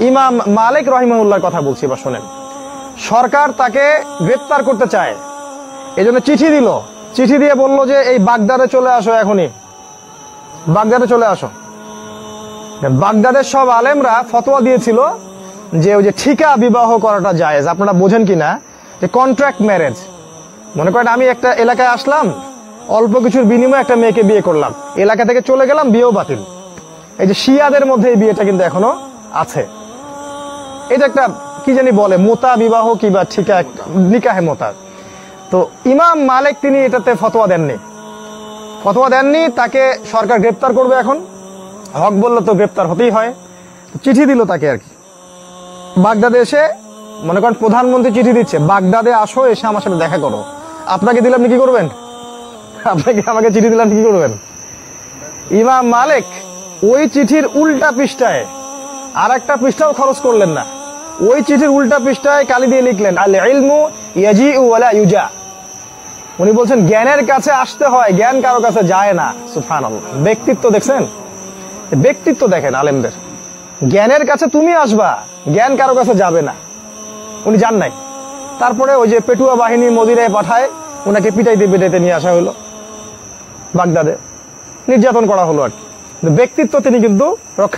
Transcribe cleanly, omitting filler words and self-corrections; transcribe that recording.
ইমাম মালিক রাহিমাহুল্লাহর কথা বলছি, এবার শোনেন। সরকার তাকে গ্রেপ্তার করতে চায়, এজন্য চিঠি দিল। চিঠি দিয়ে বলল যে এই বাগদাদে চলে আসো, এখনই বাগদাদে চলে আসো। বাগদাদের সব আলেমরা ফতোয়া দিয়েছিল যে ওই যে ঠিকা বিবাহ করাটা জায়েজ। আপনারা বোঝেন কিনা যে কন্ট্রাক্ট ম্যারেজ, মনে করেন আমি একটা এলাকায় আসলাম, অল্প কিছুর বিনিময়ে একটা মেয়েকে বিয়ে করলাম, এলাকা থেকে চলে গেলাম, বিয়েও বাতিল। এই যে শিয়াদের মধ্যে এই বিয়েটা কিন্তু এখনো আছে। এটা একটা কি জানি বলে, মোতা বিবাহ কিবা ঠিকা, নিকাহে মোতা। তো ইমাম মালিক তিনি এটাতে ফতোয়া দেননি। তাকে সরকার গ্রেপ্তার করবে। এখন হক বললে তো গ্রেপ্তার হতেই হয়। চিঠি দিল তাকে আর কি, বাগদাদে এসে, মনে করেন প্রধানমন্ত্রী চিঠি দিচ্ছে, বাগদাদে আসো, এসে আমার সাথে দেখা করো। আপনাকে দিলাম, কি করবেন? আমাকে চিঠি দিলাম, কি করবেন? ইমাম মালিক ওই চিঠির উল্টা পৃষ্ঠায় আর একটা পৃষ্ঠাও খরচ করলেন না, ওই চিঠির উল্টা পৃষ্ঠায় কালি দিয়ে লিখলেন, আল ইলমু ইয়াজিউ ওয়ালা ইউজা। উনি বলছেন জ্ঞানের কাছে আসতে হয়, জ্ঞান কারো কাছে যায় না। সুবহানাল্লাহ। ব্যক্তিত্ব দেখছেন? ব্যক্তিত্ব দেখেন আলেমদের। জ্ঞানের কাছে তুমি আসবা, জ্ঞান কারো কাছে যাবে না। উনি যান নাই। তারপরে ওই যে পেটুয়া বাহিনী মদিনায় পাঠায়, ওনাকে পিটাইতে নিয়ে আসা হলো, বাগদাদে নির্যাতন করা হলো আর কি। ব্যক্তিত্ব তিনি কিন্তু রক্ষা